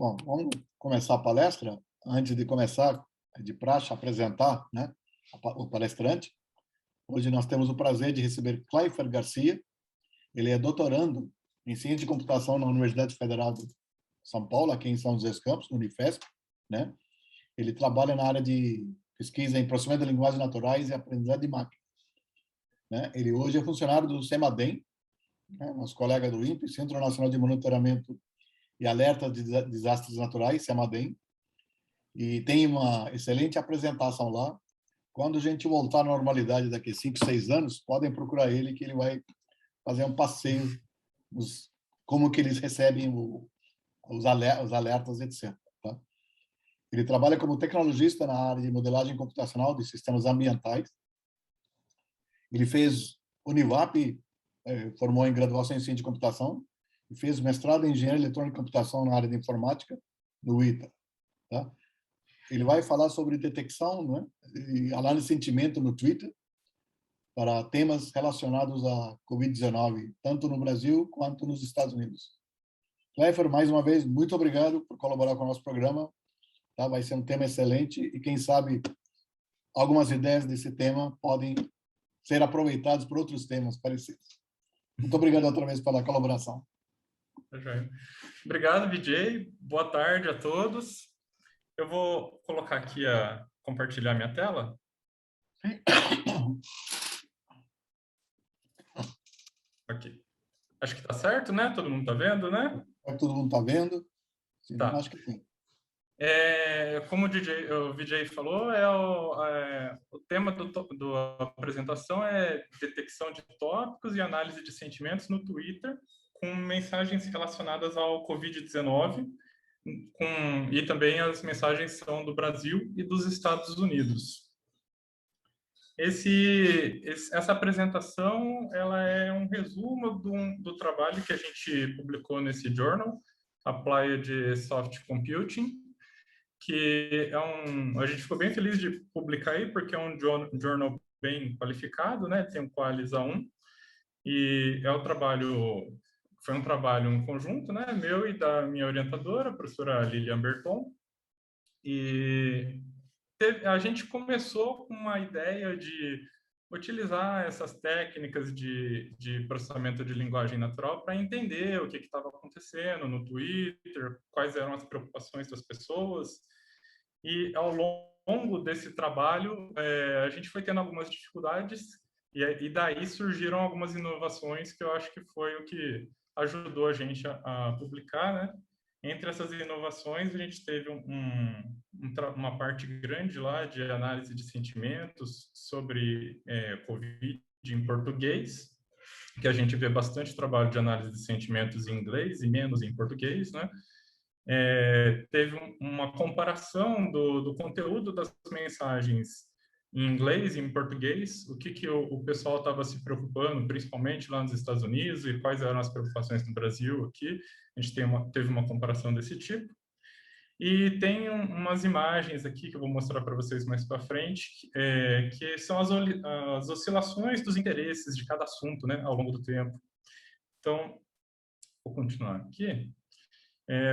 Bom, vamos começar a palestra. Antes de começar, é de praxe, apresentar, né, o palestrante. Hoje nós temos o prazer de receber Clayfer Garcia. Ele é doutorando em Ciência de Computação na Universidade Federal de São Paulo, aqui em São José dos Campos, no Unifesp, né? Ele trabalha na área de pesquisa em processamento de linguagens naturais e aprendizagem de máquina, né? Ele hoje é funcionário do CEMADEM, né, nosso colega do INPE, Centro Nacional de Monitoramento e Alerta de Desastres Naturais, CEMADEM, e tem uma excelente apresentação lá. Quando a gente voltar à normalidade daqui a 5, 6 anos, podem procurar ele, que ele vai fazer um passeio, como que eles recebem os alertas, etc. Tá? Ele trabalha como tecnologista na área de modelagem computacional de sistemas ambientais. Ele fez Univap, formou em graduação em ciência de computação, e fez mestrado em engenharia eletrônica e computação na área de informática, no ITA. Tá? Ele vai falar sobre detecção, né, e análise de sentimento no Twitter para temas relacionados à Covid-19, tanto no Brasil quanto nos Estados Unidos. Clayfer, mais uma vez, muito obrigado por colaborar com o nosso programa. Tá? Vai ser um tema excelente e, quem sabe, algumas ideias desse tema podem ser aproveitadas por outros temas parecidos. Muito obrigado outra vez pela colaboração. Obrigado, VJ. Boa tarde a todos. Eu vou colocar aqui compartilhar minha tela. Aqui. Acho que está certo, né? Todo mundo está vendo, né? Todo mundo está vendo? Sim, tá. Acho que sim. Como o VJ falou, o tema da apresentação é detecção de tópicos e análise de sentimentos no Twitter, com mensagens relacionadas ao Covid-19, e também as mensagens são do Brasil e dos Estados Unidos. Essa apresentação ela é um resumo do trabalho que a gente publicou nesse journal, Applied Soft Computing, que a gente ficou bem feliz de publicar aí, porque é um journal bem qualificado, né? Tem um Qualis A1, e foi um trabalho em conjunto, né? Meu e da minha orientadora, a professora Lilian Berton, e a gente começou com uma ideia de utilizar essas técnicas de processamento de linguagem natural para entender o que estava acontecendo no Twitter, quais eram as preocupações das pessoas. E ao longo desse trabalho, a gente foi tendo algumas dificuldades e daí surgiram algumas inovações que eu acho que foi o que ajudou a gente a publicar, né? Entre essas inovações, a gente teve uma parte grande lá de análise de sentimentos sobre Covid em português, que a gente vê bastante trabalho de análise de sentimentos em inglês e menos em português, né? Teve uma comparação do conteúdo das mensagens em inglês e em português, o que o pessoal estava se preocupando, principalmente lá nos Estados Unidos, e quais eram as preocupações no Brasil aqui. A gente teve uma comparação desse tipo. E tem umas imagens aqui que eu vou mostrar para vocês mais para frente, que são as oscilações dos interesses de cada assunto, né, ao longo do tempo. Então, vou continuar aqui.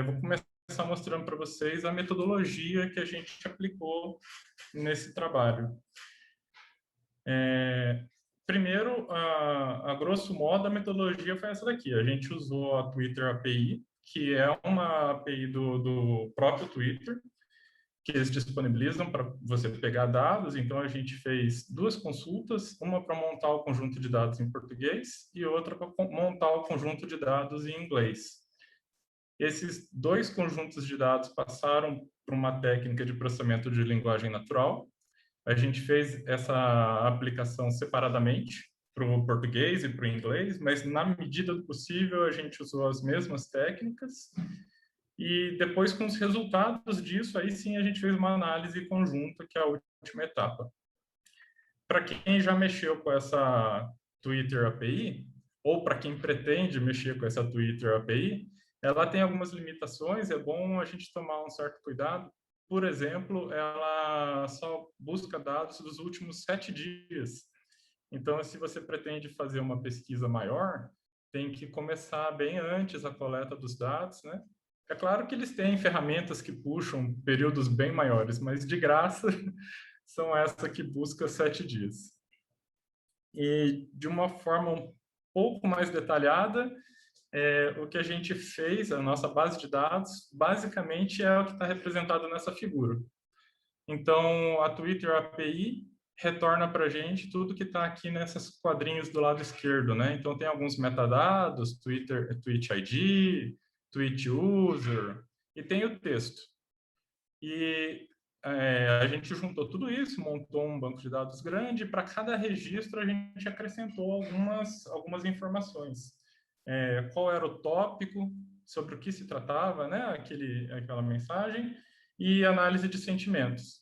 Vou começar mostrando para vocês a metodologia que a gente aplicou nesse trabalho. Primeiro, a grosso modo, a metodologia foi essa daqui. A gente usou a Twitter API, que é uma API do próprio Twitter, que eles disponibilizam para você pegar dados. Então, a gente fez 2 consultas, uma para montar o conjunto de dados em português e outra para montar o conjunto de dados em inglês. Esses 2 conjuntos de dados passaram por uma técnica de processamento de linguagem natural. A gente fez essa aplicação separadamente para o português e para o inglês, mas na medida do possível a gente usou as mesmas técnicas. E depois, com os resultados disso, aí sim a gente fez uma análise conjunta, que é a última etapa. Para quem já mexeu com essa Twitter API, ou para quem pretende mexer com essa Twitter API, ela tem algumas limitações, é bom a gente tomar um certo cuidado. Por exemplo, ela só busca dados dos últimos 7 dias. Então, se você pretende fazer uma pesquisa maior, tem que começar bem antes a coleta dos dados, né? É claro que eles têm ferramentas que puxam períodos bem maiores, mas de graça são essa que busca 7 dias. E de uma forma um pouco mais detalhada, o que a gente fez, a nossa base de dados, basicamente é o que está representado nessa figura. Então, a Twitter API retorna para a gente tudo que está aqui nessas quadrinhos do lado esquerdo, né? Então, tem alguns metadados, Twitter, Tweet ID, Tweet User, e tem o texto. E a gente juntou tudo isso, montou um banco de dados grande, e para cada registro a gente acrescentou algumas informações. Qual era o tópico, sobre o que se tratava, né? Aquela mensagem, e análise de sentimentos.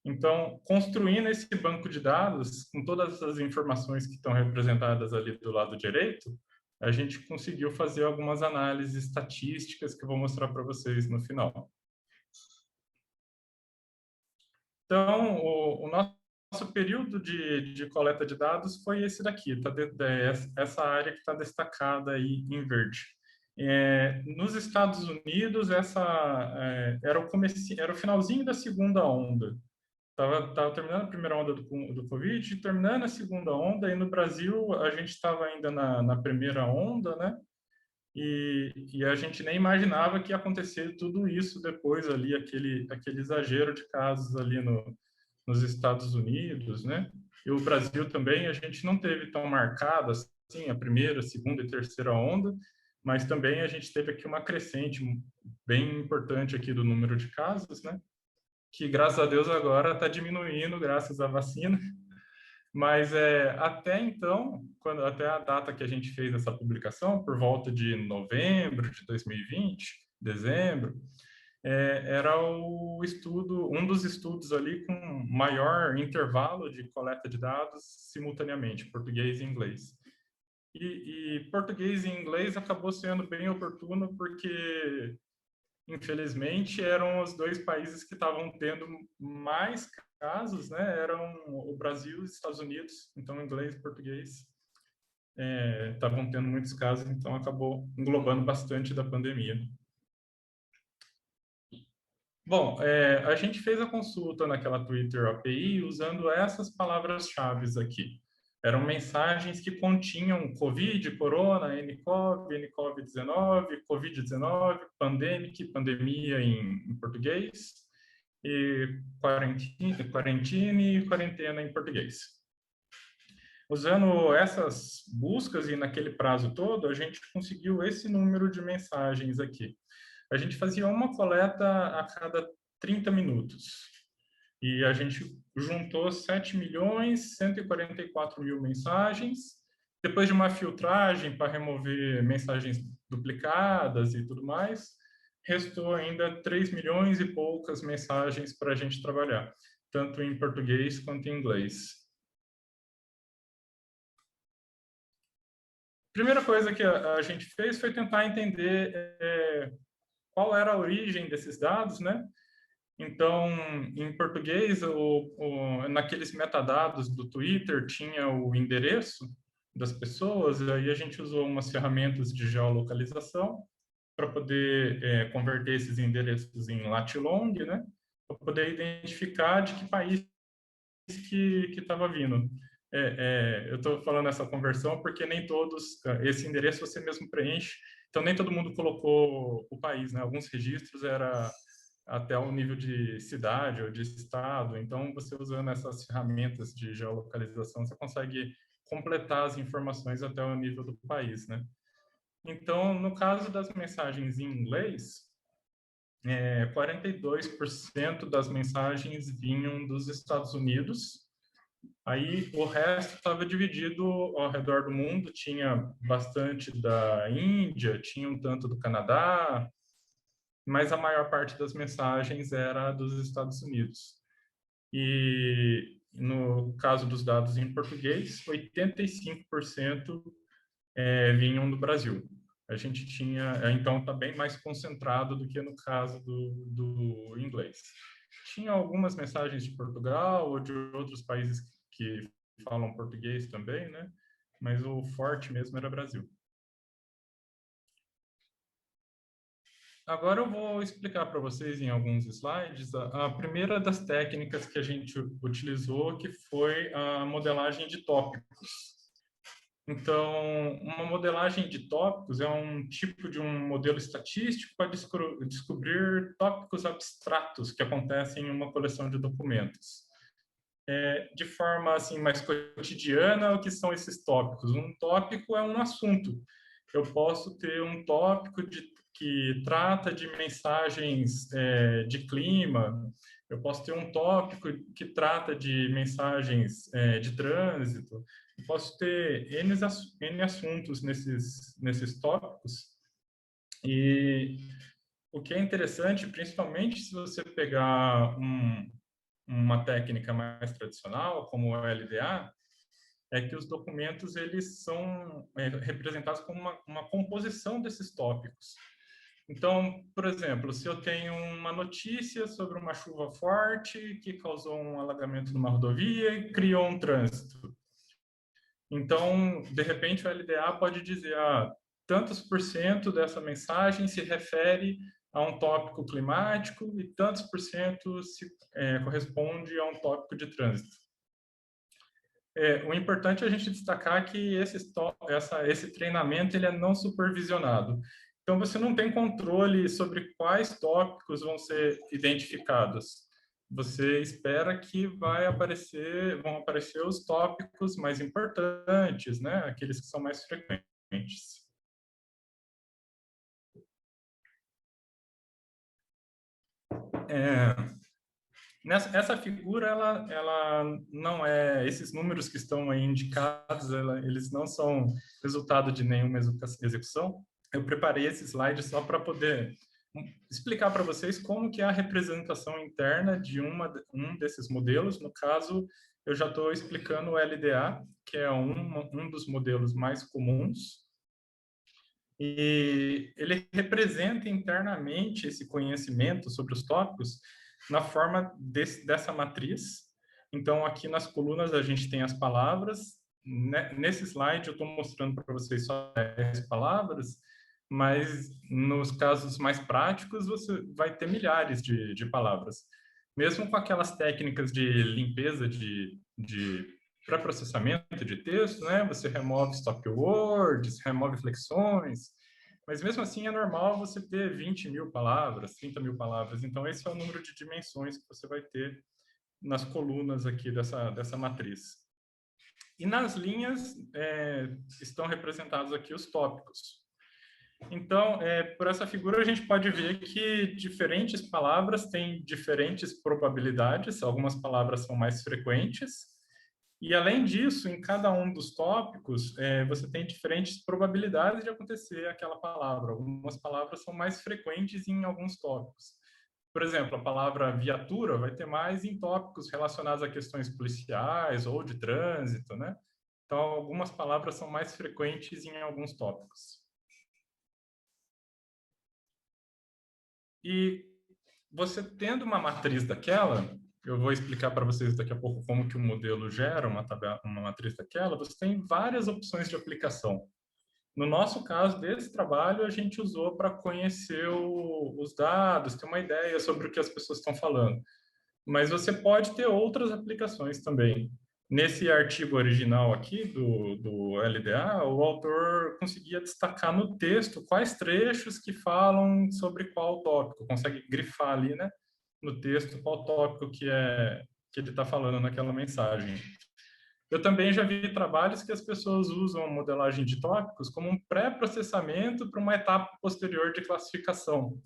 Então, construindo esse banco de dados, com todas as informações que estão representadas ali do lado direito, a gente conseguiu fazer algumas análises estatísticas que eu vou mostrar para vocês no final. Então, o nosso período de coleta de dados foi esse daqui, essa área que está destacada aí em verde. Nos Estados Unidos, era o finalzinho da segunda onda. Tava terminando a primeira onda do Covid, terminando a segunda onda, e no Brasil a gente estava ainda na primeira onda, né? E a gente nem imaginava que ia acontecer tudo isso depois ali, aquele exagero de casos ali nos Estados Unidos, né? E o Brasil também, a gente não teve tão marcado assim a primeira, segunda e terceira onda, mas também a gente teve aqui uma crescente bem importante aqui do número de casos, né? Que graças a Deus agora está diminuindo graças à vacina. Mas até então, até a data que a gente fez essa publicação, por volta de novembro de 2020, dezembro, era um dos estudos ali com maior intervalo de coleta de dados simultaneamente, português e inglês. E português e inglês acabou sendo bem oportuno porque, infelizmente, eram os dois países que estavam tendo mais casos, né? Eram o Brasil e os Estados Unidos, então inglês e português estavam tendo muitos casos, então acabou englobando bastante da pandemia. Bom, a gente fez a consulta naquela Twitter API usando essas palavras-chave aqui. Eram mensagens que continham Covid, Corona, nCoV, nCoV-19, Covid-19, Pandemic, pandemia em português, e quarantine e quarentena em português. Usando essas buscas e naquele prazo todo, a gente conseguiu esse número de mensagens aqui. A gente fazia uma coleta a cada 30 minutos. E a gente juntou 7.144.000 mensagens. Depois de uma filtragem para remover mensagens duplicadas e tudo mais, restou ainda 3 milhões e poucas mensagens para a gente trabalhar, tanto em português quanto em inglês. Primeira coisa que a gente fez foi tentar entender qual era a origem desses dados, né? Então, em português, naqueles metadados do Twitter tinha o endereço das pessoas, e aí a gente usou umas ferramentas de geolocalização para poder converter esses endereços em lat-long, né? Para poder identificar de que país que estava vindo. Eu estou falando essa conversão porque nem todos, esse endereço você mesmo preenche, então nem todo mundo colocou o país, né? Alguns registros era até o nível de cidade ou de estado, então você usando essas ferramentas de geolocalização, você consegue completar as informações até o nível do país, né? Então, no caso das mensagens em inglês, 42% das mensagens vinham dos Estados Unidos. Aí o resto estava dividido ao redor do mundo, tinha bastante da Índia, tinha um tanto do Canadá, mas a maior parte das mensagens era dos Estados Unidos. E no caso dos dados em português, 85% vinham do Brasil. A gente tinha, então está bem mais concentrado do que no caso do inglês. Tinha algumas mensagens de Portugal ou de outros países que falam português também, né? Mas o forte mesmo era Brasil. Agora eu vou explicar para vocês em alguns slides a primeira das técnicas que a gente utilizou, que foi a modelagem de tópicos. Então, uma modelagem de tópicos é um tipo de um modelo estatístico para descobrir tópicos abstratos que acontecem em uma coleção de documentos. De forma assim mais cotidiana, o que são esses tópicos? Um tópico é um assunto. Eu posso ter um tópico que trata de mensagens de clima. Eu posso ter um tópico que trata de mensagens de trânsito. Eu posso ter N assuntos nesses tópicos. E o que é interessante, principalmente se você pegar uma técnica mais tradicional, como o LDA, é que os documentos eles são representados como uma composição desses tópicos. Então, por exemplo, se eu tenho uma notícia sobre uma chuva forte que causou um alagamento numa rodovia e criou um trânsito. Então, de repente, o LDA pode dizer, tantos por cento dessa mensagem se refere a um tópico climático e tantos por cento corresponde a um tópico de trânsito. O importante é a gente destacar que esse treinamento ele é não supervisionado. Então, você não tem controle sobre quais tópicos vão ser identificados. Você espera que vão aparecer os tópicos mais importantes, né? Aqueles que são mais frequentes. Essa figura, ela não é... Esses números que estão aí indicados, eles não são resultado de nenhuma execução. Eu preparei esse slide só para poder explicar para vocês como que é a representação interna de um desses modelos. No caso, eu já estou explicando o LDA, que é um dos modelos mais comuns. E ele representa internamente esse conhecimento sobre os tópicos na forma dessa matriz. Então, aqui nas colunas a gente tem as palavras. Nesse slide eu estou mostrando para vocês só 10 palavras, mas nos casos mais práticos você vai ter milhares de palavras. Mesmo com aquelas técnicas de limpeza de pré-processamento de texto, né? Você remove stop words, remove flexões, mas mesmo assim é normal você ter 20 mil palavras, 30 mil palavras. Então, esse é o número de dimensões que você vai ter nas colunas aqui dessa matriz. E nas linhas estão representados aqui os tópicos. Então, por essa figura, a gente pode ver que diferentes palavras têm diferentes probabilidades. Algumas palavras são mais frequentes. E, além disso, em cada um dos tópicos, você tem diferentes probabilidades de acontecer aquela palavra. Algumas palavras são mais frequentes em alguns tópicos. Por exemplo, a palavra viatura vai ter mais em tópicos relacionados a questões policiais ou de trânsito, né? Então, algumas palavras são mais frequentes em alguns tópicos. E você tendo uma matriz daquela, eu vou explicar para vocês daqui a pouco como que o modelo gera uma matriz daquela, você tem várias opções de aplicação. No nosso caso, desse trabalho, a gente usou para conhecer os dados, ter uma ideia sobre o que as pessoas estão falando. Mas você pode ter outras aplicações também. Nesse artigo original aqui do LDA, o autor conseguia destacar no texto quais trechos que falam sobre qual tópico, consegue grifar ali, né, no texto qual tópico que ele está falando naquela mensagem. Eu também já vi trabalhos que as pessoas usam a modelagem de tópicos como um pré-processamento para uma etapa posterior de classificação.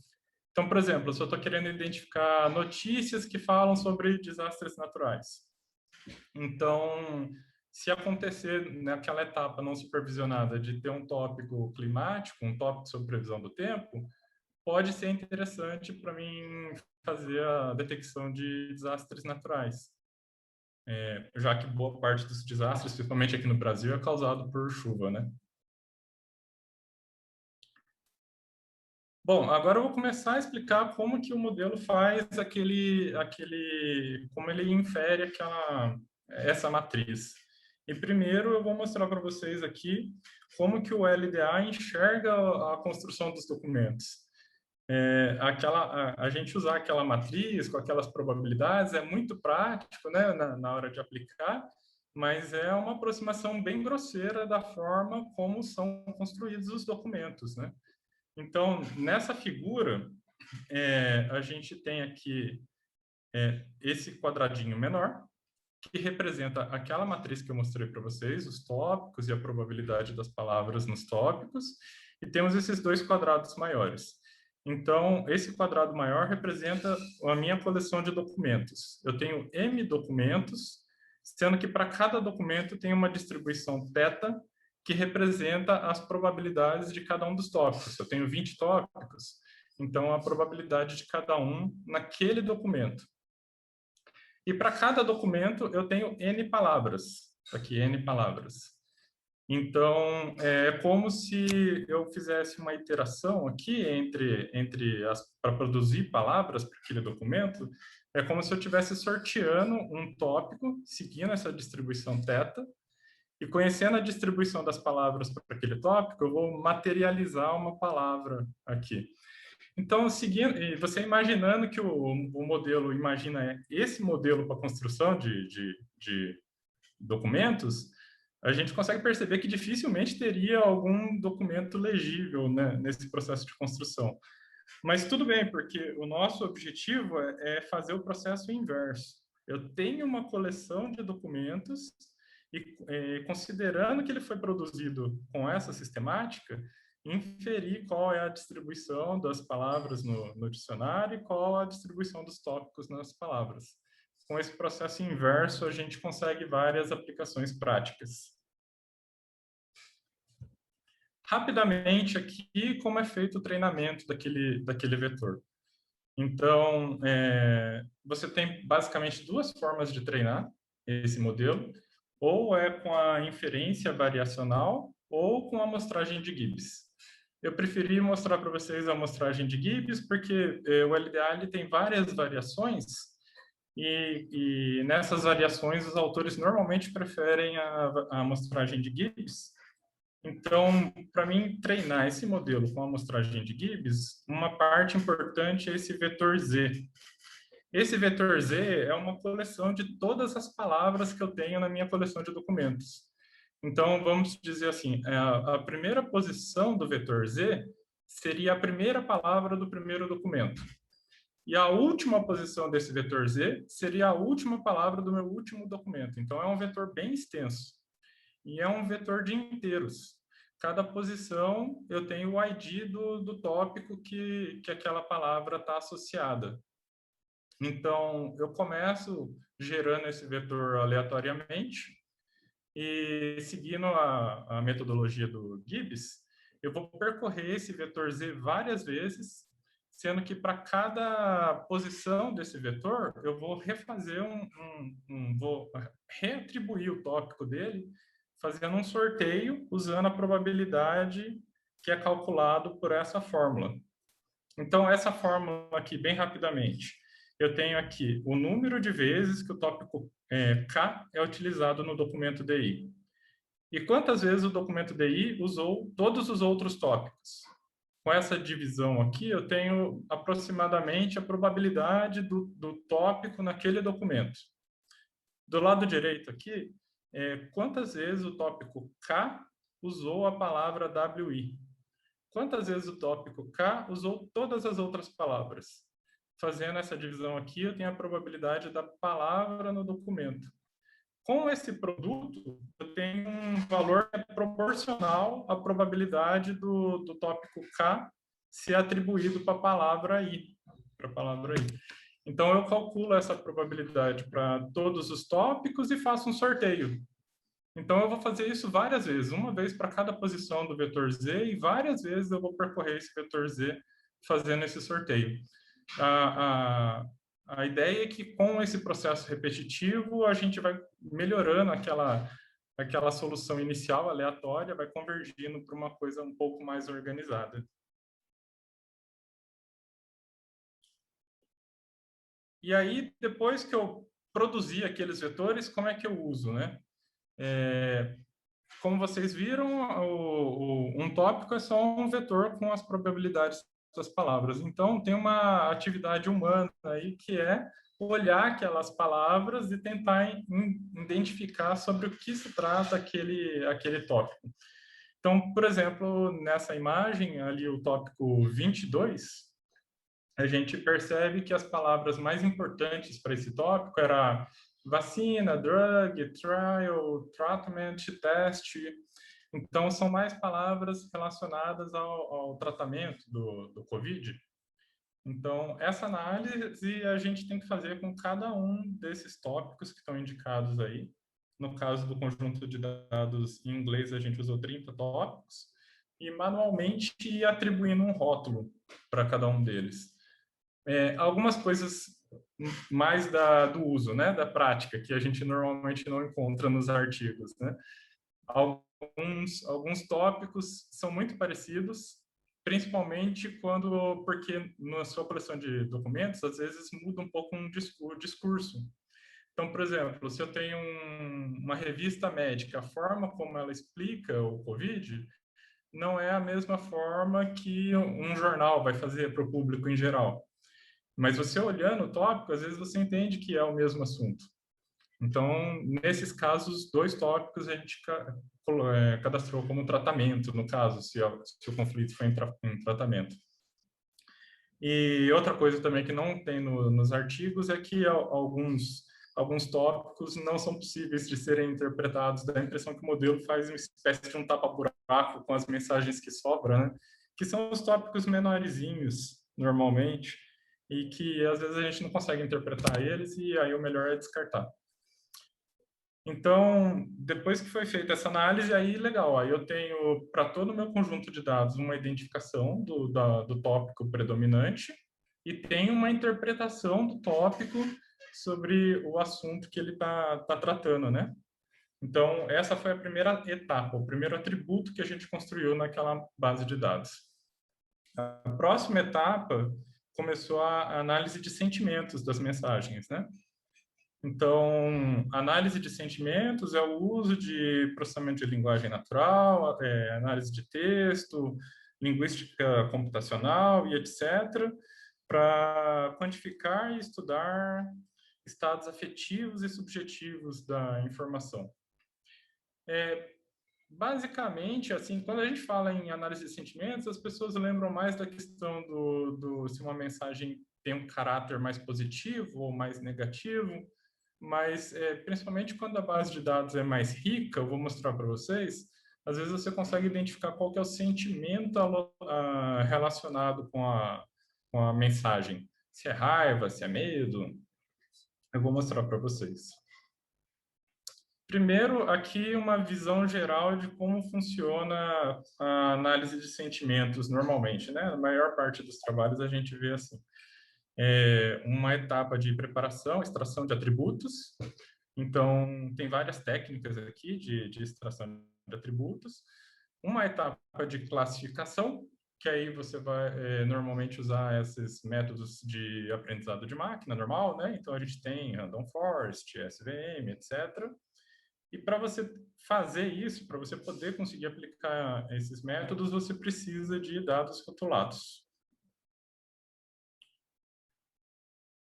Então, por exemplo, se eu estou querendo identificar notícias que falam sobre desastres naturais. Então, se acontecer naquela etapa não supervisionada de ter um tópico climático, um tópico sobre previsão do tempo, pode ser interessante para mim fazer a detecção de desastres naturais. Já que boa parte dos desastres, principalmente aqui no Brasil, é causado por chuva, né? Bom, agora eu vou começar a explicar como que o modelo faz como ele infere essa matriz. E primeiro eu vou mostrar para vocês aqui como que o LDA enxerga a construção dos documentos. a gente usar aquela matriz com aquelas probabilidades é muito prático, né, na hora de aplicar, mas é uma aproximação bem grosseira da forma como são construídos os documentos, né? Então, nessa figura, a gente tem aqui esse quadradinho menor, que representa aquela matriz que eu mostrei para vocês, os tópicos e a probabilidade das palavras nos tópicos, e temos esses dois quadrados maiores. Então, esse quadrado maior representa a minha coleção de documentos. Eu tenho M documentos, sendo que para cada documento tem uma distribuição θ, que representa as probabilidades de cada um dos tópicos. Eu tenho 20 tópicos, então a probabilidade de cada um naquele documento. E para cada documento eu tenho N palavras. Aqui, N palavras. Então, é como se eu fizesse uma iteração aqui para produzir palavras para aquele documento. É como se eu estivesse sorteando um tópico, seguindo essa distribuição θ, e conhecendo a distribuição das palavras para aquele tópico, eu vou materializar uma palavra aqui. Então, seguindo, e você imaginando que o modelo imagina esse modelo para construção de documentos, a gente consegue perceber que dificilmente teria algum documento legível, né, nesse processo de construção. Mas tudo bem, porque o nosso objetivo é fazer o processo inverso. Eu tenho uma coleção de documentos e, considerando que ele foi produzido com essa sistemática, inferir qual é a distribuição das palavras no dicionário e qual a distribuição dos tópicos nas palavras. Com esse processo inverso, a gente consegue várias aplicações práticas. Rapidamente aqui, como é feito o treinamento daquele vetor. Então, você tem basicamente duas formas de treinar esse modelo, ou é com a inferência variacional ou com a amostragem de Gibbs. Eu preferi mostrar para vocês a amostragem de Gibbs porque o LDA ele tem várias variações e nessas variações os autores normalmente preferem a amostragem de Gibbs. Então, para mim treinar esse modelo com a amostragem de Gibbs, uma parte importante é esse vetor Z. Esse vetor Z é uma coleção de todas as palavras que eu tenho na minha coleção de documentos. Então, vamos dizer assim, a primeira posição do vetor Z seria a primeira palavra do primeiro documento. E a última posição desse vetor Z seria a última palavra do meu último documento. Então, é um vetor bem extenso. E é um vetor de inteiros. Cada posição eu tenho o ID do tópico que aquela palavra está associada. Então, eu começo gerando esse vetor aleatoriamente e, seguindo a metodologia do Gibbs, eu vou percorrer esse vetor Z várias vezes, sendo que para cada posição desse vetor, eu vou refazer vou reatribuir o tópico dele, fazendo um sorteio usando a probabilidade que é calculado por essa fórmula. Então, essa fórmula aqui, bem rapidamente, eu tenho aqui o número de vezes que o tópico K é utilizado no documento DI. E quantas vezes o documento DI usou todos os outros tópicos. Com essa divisão aqui, eu tenho aproximadamente a probabilidade do tópico naquele documento. Do lado direito aqui, quantas vezes o tópico K usou a palavra WI. Quantas vezes o tópico K usou todas as outras palavras. Fazendo essa divisão aqui, eu tenho a probabilidade da palavra no documento. Com esse produto, eu tenho um valor proporcional à probabilidade do tópico K ser atribuído para a palavra I. Então, eu calculo essa probabilidade para todos os tópicos e faço um sorteio. Então, eu vou fazer isso várias vezes, uma vez para cada posição do vetor Z, e várias vezes eu vou percorrer esse vetor Z fazendo esse sorteio. A ideia é que, com esse processo repetitivo, a gente vai melhorando aquela solução inicial aleatória, vai convergindo para uma coisa um pouco mais organizada. E aí, depois que eu produzir aqueles vetores, como é que eu uso, né? Como vocês viram, um tópico é só um vetor com as probabilidades das palavras. Então, tem uma atividade humana aí que é olhar aquelas palavras e tentar identificar sobre o que se trata aquele tópico. Então, por exemplo, nessa imagem, ali o tópico 22, a gente percebe que as palavras mais importantes para esse tópico era vacina, drug, trial, treatment, test. Então, são mais palavras relacionadas ao tratamento do COVID. Então, essa análise a gente tem que fazer com cada um desses tópicos que estão indicados aí. No caso do conjunto de dados em inglês, a gente usou 30 tópicos, e manualmente ir atribuindo um rótulo para cada um deles. Algumas coisas mais do uso, né, da prática, que a gente normalmente não encontra nos artigos, né? Alguns tópicos são muito parecidos, principalmente porque na sua coleção de documentos, às vezes muda um pouco o discurso. Então, por exemplo, se eu tenho uma revista médica, a forma como ela explica o COVID não é a mesma forma que um jornal vai fazer para o público em geral. Mas você olhando o tópico, às vezes você entende que é o mesmo assunto. Então, nesses casos, 2 tópicos a gente cadastrou como tratamento, no caso, se o conflito foi em tratamento. E outra coisa também que não tem nos artigos é que alguns tópicos não são possíveis de serem interpretados, dá a impressão que o modelo faz uma espécie de um tapa-buraco com as mensagens que sobram, né? Que são os tópicos menorzinhos, normalmente, e que às vezes a gente não consegue interpretar eles, e aí o melhor é descartar. Então, depois que foi feita essa análise, aí legal, aí eu tenho para todo o meu conjunto de dados uma identificação do tópico predominante e tenho uma interpretação do tópico sobre o assunto que ele está tratando, né? Então, essa foi a primeira etapa, o primeiro atributo que a gente construiu naquela base de dados. A próxima etapa começou a análise de sentimentos das mensagens, né? Então, análise de sentimentos é o uso de processamento de linguagem natural, análise de texto, linguística computacional e etc., para quantificar e estudar estados afetivos e subjetivos da informação. Basicamente, assim, quando a gente fala em análise de sentimentos, as pessoas lembram mais da questão se uma mensagem tem um caráter mais positivo ou mais negativo, mas principalmente quando a base de dados é mais rica, eu vou mostrar para vocês, às vezes você consegue identificar qual que é o sentimento relacionado com a mensagem. Se é raiva, se é medo. Eu vou mostrar para vocês. Primeiro, aqui uma visão geral de como funciona a análise de sentimentos normalmente, né? Na maior parte dos trabalhos a gente vê assim. Uma etapa de preparação, extração de atributos. Então, tem várias técnicas aqui de extração de atributos. Uma etapa de classificação, que aí você vai normalmente usar esses métodos de aprendizado de máquina normal, né? Então, a gente tem Random Forest, SVM, etc. E para você fazer isso, para você poder conseguir aplicar esses métodos, você precisa de dados rotulados.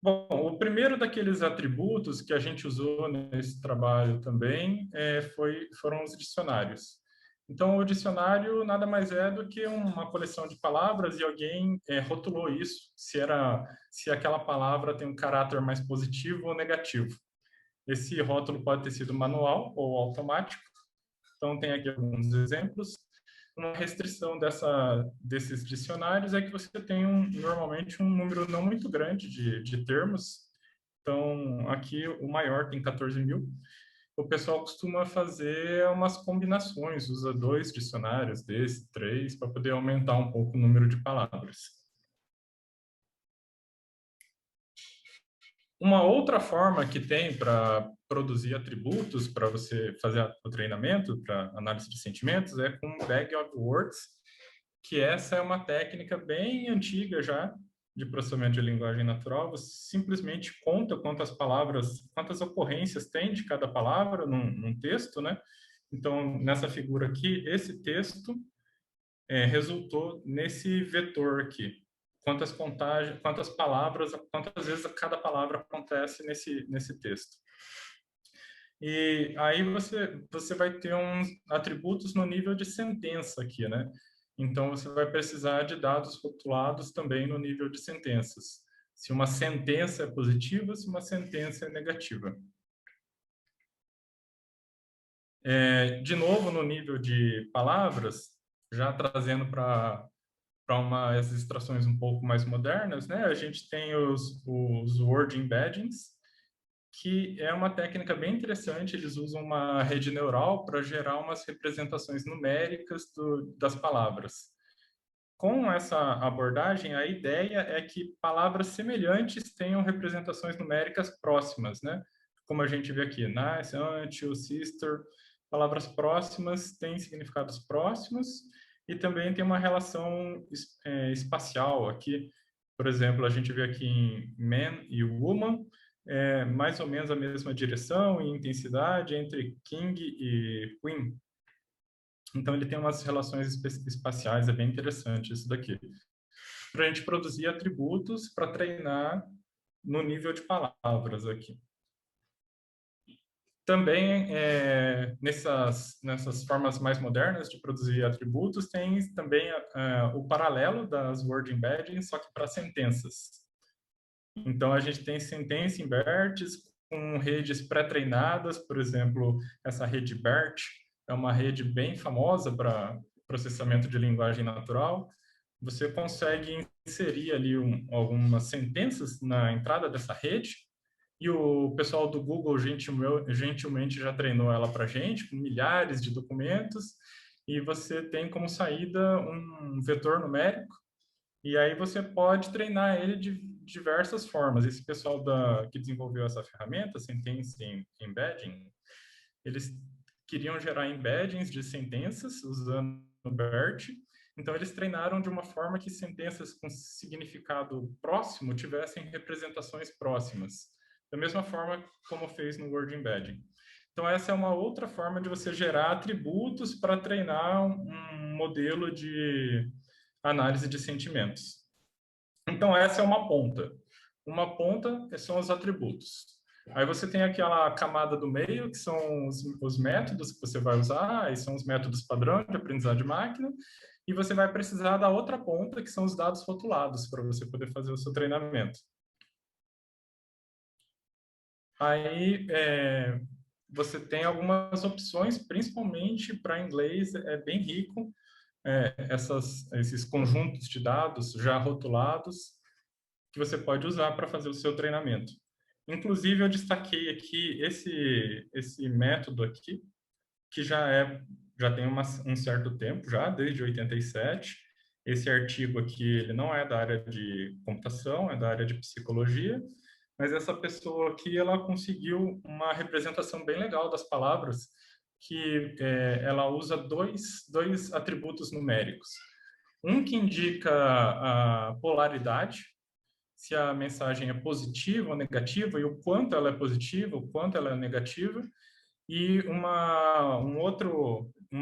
Bom, o primeiro daqueles atributos que a gente usou nesse trabalho também foram os dicionários. Então, o dicionário nada mais é do que uma coleção de palavras e alguém rotulou isso, se aquela palavra tem um caráter mais positivo ou negativo. Esse rótulo pode ter sido manual ou automático. Então, tem aqui alguns exemplos. Uma restrição desses dicionários é que você tem normalmente um número não muito grande de termos. Então, aqui o maior tem 14.000. O pessoal costuma fazer umas combinações, usa 2 dicionários desse, 3, para poder aumentar um pouco o número de palavras. Uma outra forma que tem para produzir atributos, para você fazer o treinamento, para análise de sentimentos, é com Bag of Words, que essa é uma técnica bem antiga já, de processamento de linguagem natural. Você simplesmente conta quantas ocorrências tem de cada palavra num texto, né? Então, nessa figura aqui, esse texto resultou nesse vetor aqui. quantas palavras, quantas vezes cada palavra acontece nesse texto. E aí você vai ter uns atributos no nível de sentença aqui, né? Então, você vai precisar de dados rotulados também no nível de sentenças. Se uma sentença é positiva, se uma sentença é negativa. De novo, no nível de palavras, já trazendo para umas extrações um pouco mais modernas, né? A gente tem os word embeddings, que é uma técnica bem interessante. Eles usam uma rede neural para gerar umas representações numéricas das palavras. Com essa abordagem, a ideia é que palavras semelhantes tenham representações numéricas próximas, né? Como a gente vê aqui, nice, until, sister. Palavras próximas têm significados próximos e também tem uma relação espacial aqui. Por exemplo, a gente vê aqui em man e woman, mais ou menos a mesma direção e intensidade entre king e queen. Então, ele tem umas relações espaciais, é bem interessante isso daqui. Para a gente produzir atributos para treinar no nível de palavras aqui. Também, nessas formas mais modernas de produzir atributos, tem também o paralelo das word embeddings, só que para sentenças. Então, a gente tem sentence inverts com redes pré-treinadas, por exemplo, essa rede BERT é uma rede bem famosa para processamento de linguagem natural. Você consegue inserir ali algumas sentenças na entrada dessa rede, e o pessoal do Google gentilmente já treinou ela para a gente, com milhares de documentos, e você tem como saída um vetor numérico, e aí você pode treinar ele de diversas formas. Esse pessoal que desenvolveu essa ferramenta, Sentence Embedding, eles queriam gerar embeddings de sentenças usando o BERT. Então, eles treinaram de uma forma que sentenças com significado próximo tivessem representações próximas, da mesma forma como fez no Word Embedding. Então, essa é uma outra forma de você gerar atributos para treinar um modelo de análise de sentimentos. Então, essa é uma ponta. Uma ponta são os atributos. Aí você tem aquela camada do meio, que são os métodos que você vai usar, aí são os métodos padrão de aprendizado de máquina, e você vai precisar da outra ponta, que são os dados rotulados, para você poder fazer o seu treinamento. Aí você tem algumas opções, principalmente para inglês, é bem rico, esses conjuntos de dados já rotulados, que você pode usar para fazer o seu treinamento. Inclusive, eu destaquei aqui esse método aqui, que já tem um certo tempo, já desde 87. Esse artigo aqui, ele não é da área de computação, é da área de psicologia, mas essa pessoa aqui, ela conseguiu uma representação bem legal das palavras, que ela usa dois atributos numéricos. Um que indica a polaridade, se a mensagem é positiva ou negativa, e o quanto ela é positiva, o quanto ela é negativa, e uma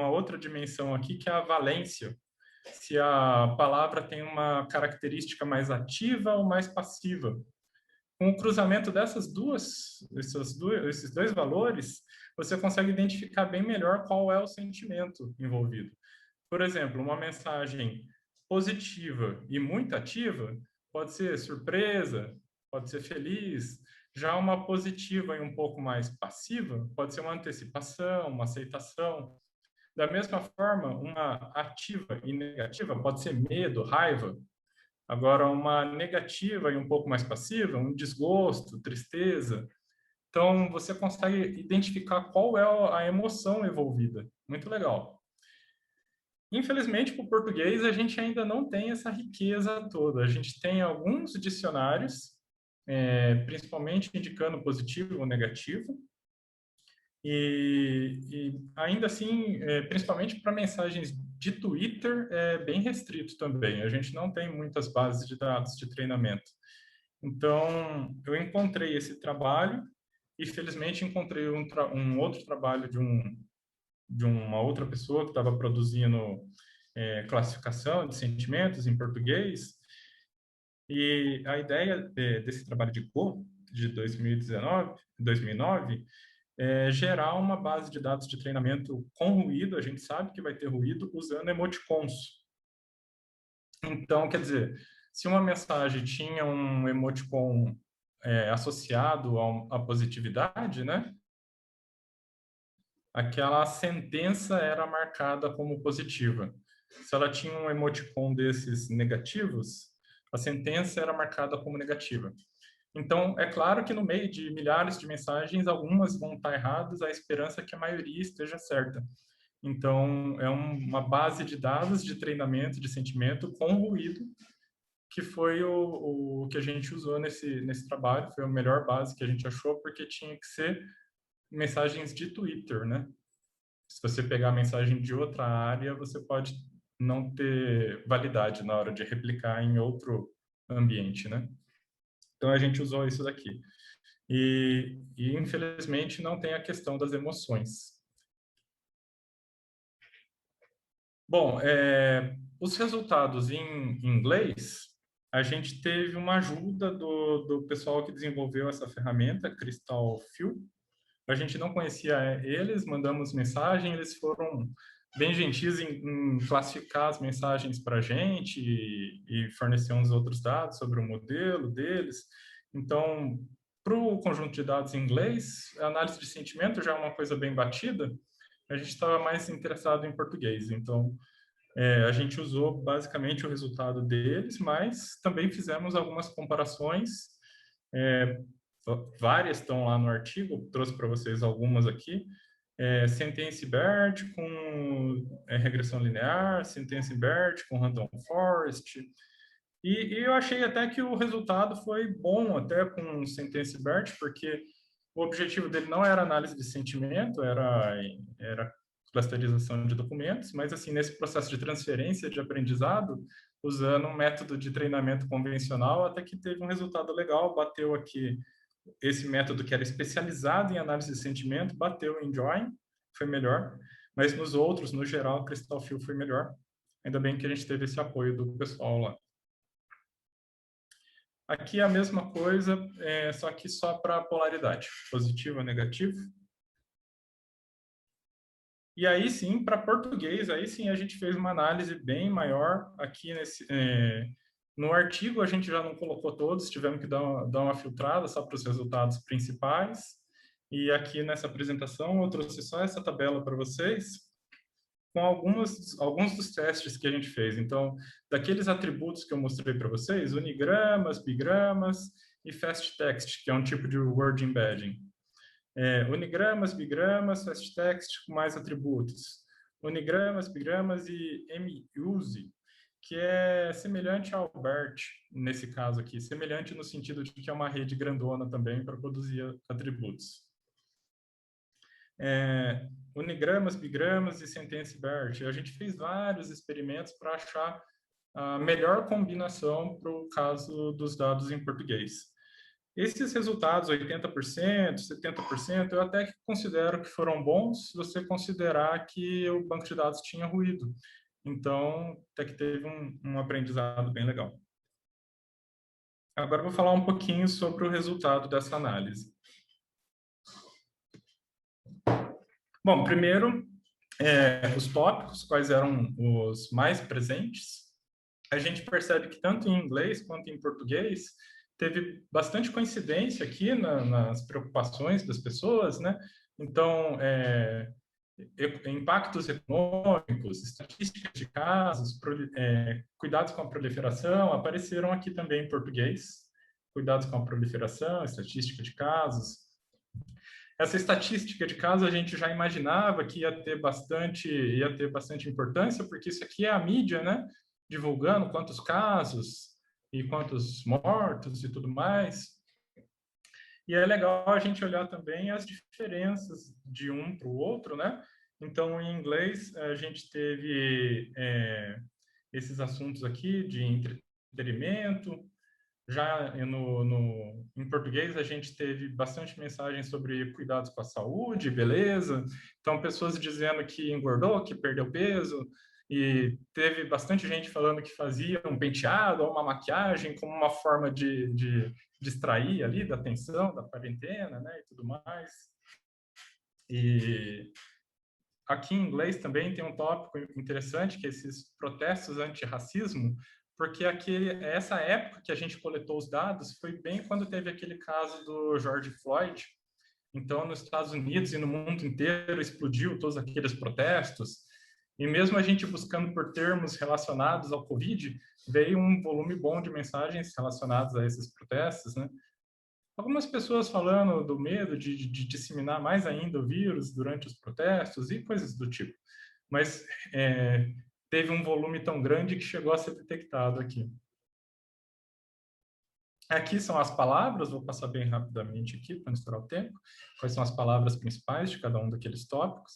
outra dimensão aqui, que é a valência, se a palavra tem uma característica mais ativa ou mais passiva. Com o cruzamento esses dois valores, você consegue identificar bem melhor qual é o sentimento envolvido. Por exemplo, uma mensagem positiva e muito ativa pode ser surpresa, pode ser feliz. Já uma positiva e um pouco mais passiva pode ser uma antecipação, uma aceitação. Da mesma forma, uma ativa e negativa pode ser medo, raiva. Agora, uma negativa e um pouco mais passiva, um desgosto, tristeza. Então, você consegue identificar qual é a emoção envolvida. Muito legal. Infelizmente, para o português, a gente ainda não tem essa riqueza toda. A gente tem alguns dicionários, principalmente indicando positivo ou negativo, e ainda assim, principalmente para mensagens de Twitter, é bem restrito também. A gente não tem muitas bases de dados de treinamento. Então, eu encontrei esse trabalho e, felizmente, encontrei um outro trabalho de uma outra pessoa que estava produzindo classificação de sentimentos em português, E a ideia desse trabalho de Go, de 2009, é gerar uma base de dados de treinamento com ruído, a gente sabe que vai ter ruído, usando emoticons. Então, quer dizer, se uma mensagem tinha um emoticon associado à positividade, né? Aquela sentença era marcada como positiva. Se ela tinha um emoticon desses negativos, a sentença era marcada como negativa. Então, é claro que no meio de milhares de mensagens, algumas vão estar erradas, a esperança é que a maioria esteja certa. Então, é uma base de dados de treinamento de sentimento com ruído, que foi o que a gente usou nesse trabalho, foi a melhor base que a gente achou, porque tinha que ser mensagens de Twitter, né? Se você pegar a mensagem de outra área, você pode não ter validade na hora de replicar em outro ambiente, né? Então, a gente usou isso daqui. E infelizmente, não tem a questão das emoções. Bom, os resultados em inglês, a gente teve uma ajuda do pessoal que desenvolveu essa ferramenta, Crystal Field. A gente não conhecia eles, mandamos mensagem, eles foram bem gentis em classificar as mensagens para a gente e fornecer uns outros dados sobre o modelo deles. Então, para o conjunto de dados em inglês, a análise de sentimento já é uma coisa bem batida, a gente estava mais interessado em português. Então, a gente usou basicamente o resultado deles, mas também fizemos algumas comparações. É, várias estão lá no artigo, trouxe para vocês algumas aqui. Sentença BERT com regressão linear, sentença BERT com random forest. E eu achei até que o resultado foi bom, até com sentença BERT, porque o objetivo dele não era análise de sentimento, era clusterização de documentos, mas assim, nesse processo de transferência de aprendizado, usando um método de treinamento convencional, até que teve um resultado legal, bateu aqui esse método que era especializado em análise de sentimento, bateu em Join, foi melhor, mas nos outros, no geral, Crystal Field foi melhor. Ainda bem que a gente teve esse apoio do pessoal lá. Aqui é a mesma coisa, só que só para polaridade, positivo ou negativo. E aí sim, para português, aí sim a gente fez uma análise bem maior aqui no artigo. A gente já não colocou todos, tivemos que dar uma filtrada só para os resultados principais. E aqui nessa apresentação eu trouxe só essa tabela para vocês, com alguns dos testes que a gente fez. Então, daqueles atributos que eu mostrei para vocês, unigramas, bigramas e fast text, que é um tipo de word embedding. Unigramas, bigramas, fast text com mais atributos. Unigramas, bigramas e muse, que é semelhante ao BERT, nesse caso aqui, semelhante no sentido de que é uma rede grandona também para produzir atributos. Unigramas, bigramas e sentença BERT. A gente fez vários experimentos para achar a melhor combinação para o caso dos dados em português. Esses resultados, 80%, 70%, eu até que considero que foram bons se você considerar que o banco de dados tinha ruído. Então, até que teve um aprendizado bem legal. Agora eu vou falar um pouquinho sobre o resultado dessa análise. Bom, primeiro, os tópicos, quais eram os mais presentes. A gente percebe que tanto em inglês quanto em português teve bastante coincidência aqui nas preocupações das pessoas, né? Então, impactos econômicos, estatísticas de casos, cuidados com a proliferação, apareceram aqui também em português. Cuidados com a proliferação, estatística de casos. Essa estatística de casos a gente já imaginava que ia ter bastante importância, porque isso aqui é a mídia, né? Divulgando quantos casos e quantos mortos e tudo mais. E é legal a gente olhar também as diferenças de um para o outro, né? Então, em inglês, a gente teve esses assuntos aqui de entretenimento. Já em português, a gente teve bastante mensagem sobre cuidados com a saúde, beleza. Então, pessoas dizendo que engordou, que perdeu peso, e teve bastante gente falando que fazia um penteado ou uma maquiagem como uma forma de distrair ali da tensão, da quarentena, né, e tudo mais. E aqui em inglês também tem um tópico interessante, que é esses protestos antirracismo, porque essa época que a gente coletou os dados foi bem quando teve aquele caso do George Floyd. Então, nos Estados Unidos e no mundo inteiro explodiu todos aqueles protestos, e mesmo a gente buscando por termos relacionados ao Covid, veio um volume bom de mensagens relacionadas a esses protestos, né? Algumas pessoas falando do medo de disseminar mais ainda o vírus durante os protestos e coisas do tipo. Mas teve um volume tão grande que chegou a ser detectado aqui. Aqui são as palavras, vou passar bem rapidamente aqui para não estourar o tempo. Quais são as palavras principais de cada um daqueles tópicos.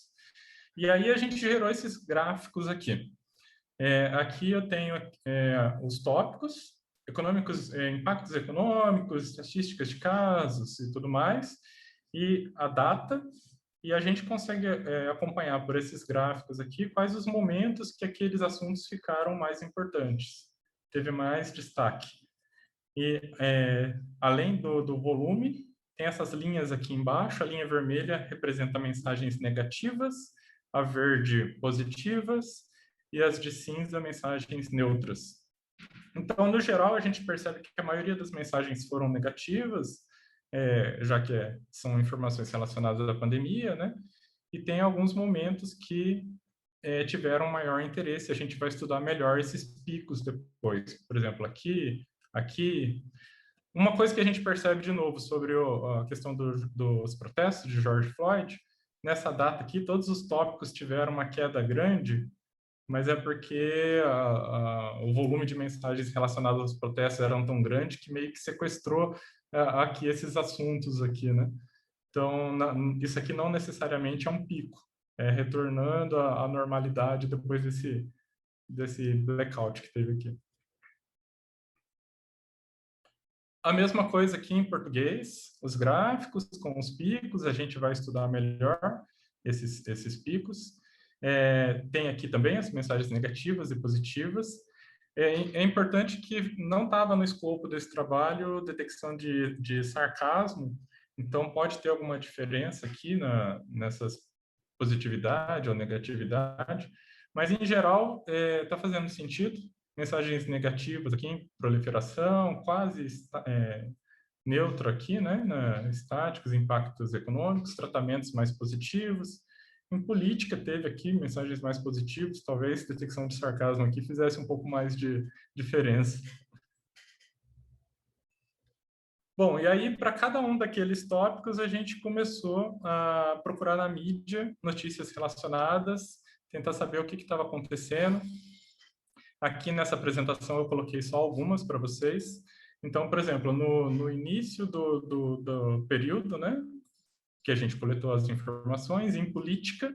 E aí a gente gerou esses gráficos aqui. Aqui eu tenho os tópicos econômicos, impactos econômicos, estatísticas de casos e tudo mais, e a data, e a gente consegue acompanhar por esses gráficos aqui quais os momentos que aqueles assuntos ficaram mais importantes, teve mais destaque. E além do volume, tem essas linhas aqui embaixo, a linha vermelha representa mensagens negativas, a verde positivas, e as de cinza mensagens neutras. Então, no geral, a gente percebe que a maioria das mensagens foram negativas, já que são informações relacionadas à pandemia, né? E tem alguns momentos que tiveram maior interesse. A gente vai estudar melhor esses picos depois. Por exemplo, aqui. Uma coisa que a gente percebe de novo sobre a questão dos protestos de George Floyd, nessa data aqui, todos os tópicos tiveram uma queda grande, mas é porque o volume de mensagens relacionadas aos protestos eram tão grande que meio que sequestrou aqui esses assuntos aqui, né? Então, isso aqui não necessariamente é um pico, é retornando à normalidade depois desse blackout que teve aqui. A mesma coisa aqui em português, os gráficos com os picos, a gente vai estudar melhor esses picos. Tem aqui também as mensagens negativas e positivas. É importante que não estava no escopo desse trabalho detecção de sarcasmo, então pode ter alguma diferença aqui nessas positividade ou negatividade, mas em geral está fazendo sentido. Mensagens negativas aqui, proliferação, quase neutro aqui, né? Estáticos, impactos econômicos, tratamentos mais positivos. Em política, teve aqui mensagens mais positivas, talvez detecção de sarcasmo aqui fizesse um pouco mais de diferença. Bom, e aí, para cada um daqueles tópicos, a gente começou a procurar na mídia notícias relacionadas, tentar saber o que estava acontecendo. Aqui nessa apresentação eu coloquei só algumas para vocês. Então, por exemplo, no início do período, né, que a gente coletou as informações, em política,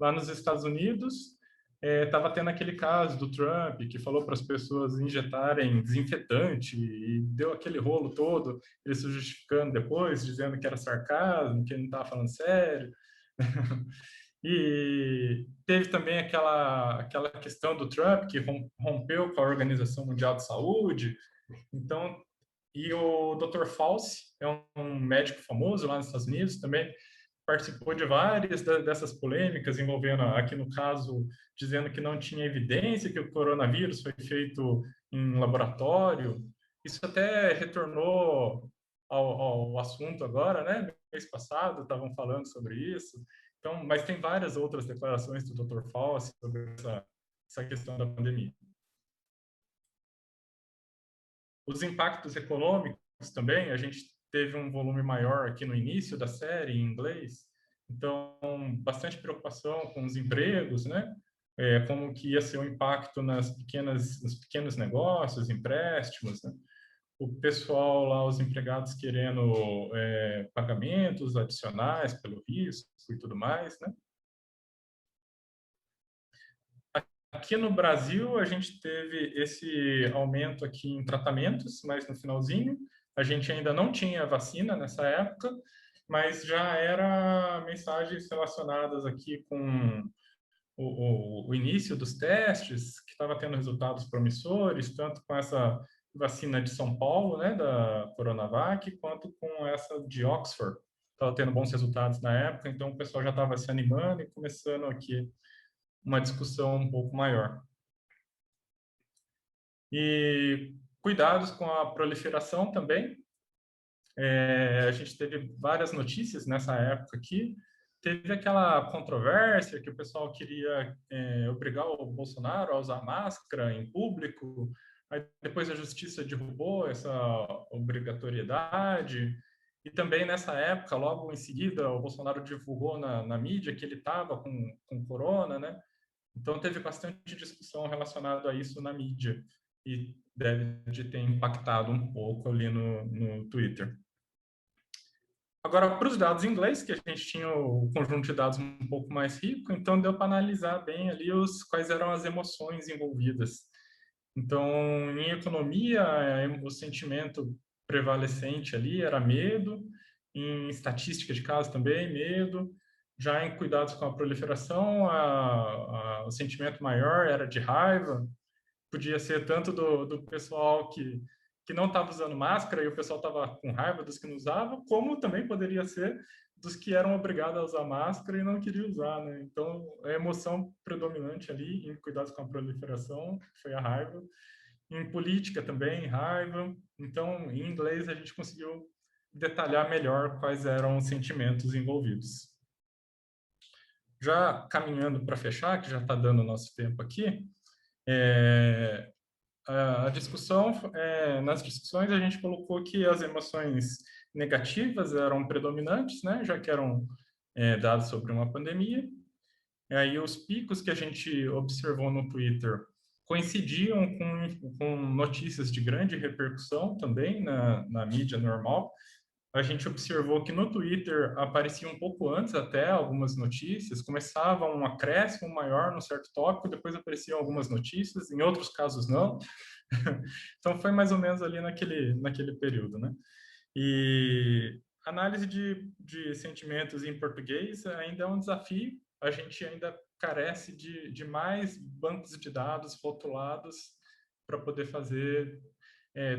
lá nos Estados Unidos, estava tendo aquele caso do Trump, que falou para as pessoas injetarem desinfetante e deu aquele rolo todo, ele se justificando depois, dizendo que era sarcasmo, que ele não estava falando sério. E teve também aquela questão do Trump, que rompeu com a Organização Mundial de Saúde. Então, e o Dr. Fauci é um médico famoso lá nos Estados Unidos, também participou de várias dessas polêmicas envolvendo, aqui no caso, dizendo que não tinha evidência que o coronavírus foi feito em laboratório. Isso até retornou ao assunto agora, né? Mês passado estavam falando sobre isso. Então, mas tem várias outras declarações do Dr. Fauci sobre essa questão da pandemia. Os impactos econômicos também, a gente teve um volume maior aqui no início da série, em inglês, então, bastante preocupação com os empregos, né? Como que ia ser o impacto nos pequenos negócios, empréstimos, né? O pessoal lá, os empregados querendo pagamentos adicionais pelo risco e tudo mais, né? Aqui no Brasil, a gente teve esse aumento aqui em tratamentos, mas no finalzinho. A gente ainda não tinha vacina nessa época, mas já era mensagens relacionadas aqui com o início dos testes, que estava tendo resultados promissores, tanto com essa vacina de São Paulo, né, da Coronavac, quanto com essa de Oxford. Estava tendo bons resultados na época, então o pessoal já estava se animando e começando aqui uma discussão um pouco maior. E cuidados com a proliferação também. A gente teve várias notícias nessa época aqui. Teve aquela controvérsia que o pessoal queria obrigar o Bolsonaro a usar máscara em público. Aí depois a justiça derrubou essa obrigatoriedade. E também nessa época, logo em seguida, o Bolsonaro divulgou na mídia que ele estava com corona, né? Então teve bastante discussão relacionada a isso na mídia e deve de ter impactado um pouco ali no Twitter. Agora, para os dados em inglês, que a gente tinha o conjunto de dados um pouco mais rico, então deu para analisar bem ali quais eram as emoções envolvidas. Então, em economia, o sentimento prevalecente ali era medo, em estatística de casos também, medo. Já em cuidados com a proliferação, o sentimento maior era de raiva, podia ser tanto do pessoal que não estava usando máscara e o pessoal estava com raiva dos que não usavam, como também poderia ser dos que eram obrigados a usar máscara e não queriam usar, né? Então, a emoção predominante ali em cuidados com a proliferação foi a raiva. Em política também, raiva. Então, em inglês, a gente conseguiu detalhar melhor quais eram os sentimentos envolvidos. Já caminhando para fechar, que já está dando o nosso tempo aqui, a discussão, nas discussões a gente colocou que as emoções negativas eram predominantes, né, já que eram dados sobre uma pandemia. E aí os picos que a gente observou no Twitter coincidiam com notícias de grande repercussão também na mídia normal. A gente observou que no Twitter aparecia um pouco antes até algumas notícias, começava um acréscimo maior num certo tópico, depois apareciam algumas notícias, em outros casos não. Então foi mais ou menos ali naquele período, né? E análise de sentimentos em português ainda é um desafio, a gente ainda carece de mais bancos de dados rotulados para poder fazer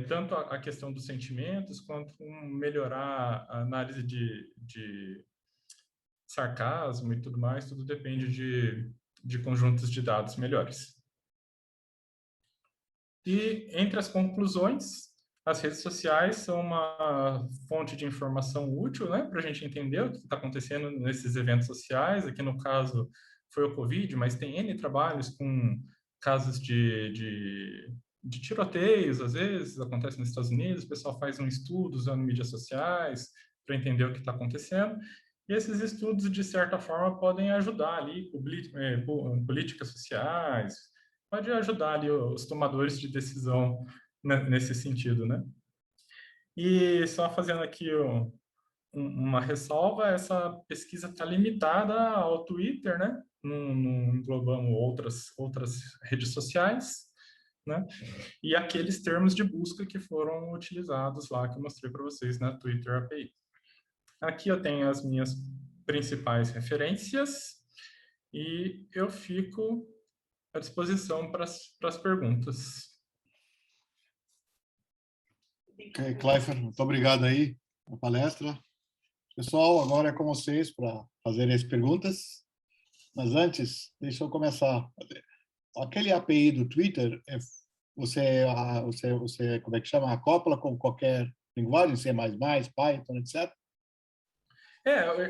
tanto a questão dos sentimentos, quanto melhorar a análise de sarcasmo e tudo mais, tudo depende de conjuntos de dados melhores. E entre as conclusões, as redes sociais são uma fonte de informação útil, né, para a gente entender o que está acontecendo nesses eventos sociais. Aqui no caso foi o Covid, mas tem N trabalhos com casos de tiroteios, às vezes acontece nos Estados Unidos, o pessoal faz um estudo usando mídias sociais para entender o que está acontecendo. E esses estudos, de certa forma, podem ajudar ali políticas sociais, pode ajudar ali os tomadores de decisão nesse sentido, né? E só fazendo aqui uma ressalva, essa pesquisa está limitada ao Twitter, né? Não englobamos outras redes sociais, né? E aqueles termos de busca que foram utilizados lá, que eu mostrei para vocês na Twitter API. Aqui eu tenho as minhas principais referências e eu fico à disposição para as perguntas. Ok, Cleifer, muito obrigado aí pela palestra. Pessoal, agora é com vocês para fazerem as perguntas. Mas antes, deixa eu começar. Aquele API do Twitter, você como é que chama? Acopla com qualquer linguagem, C++, Python, etc?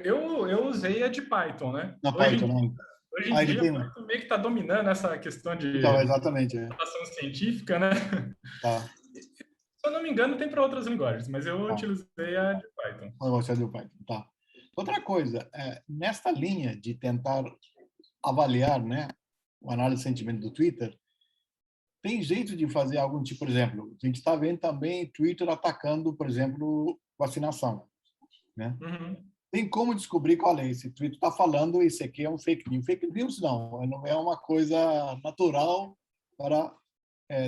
Eu usei a de Python, né? Na Python, não. Hoje em dia, o Python meio que está dominando essa questão de então, exatamente, computação científica, né? Tá. Se eu não me engano, tem para outras linguagens, mas eu utilizei a de Python. Você deu Python, tá. Outra coisa, nesta linha de tentar avaliar, né, o análise de sentimento do Twitter, tem jeito de fazer algum tipo, por exemplo, a gente está vendo também Twitter atacando, por exemplo, vacinação, né? Uhum. Tem como descobrir qual é esse Twitter está falando, isso aqui é um fake news. Fake news não é uma coisa natural para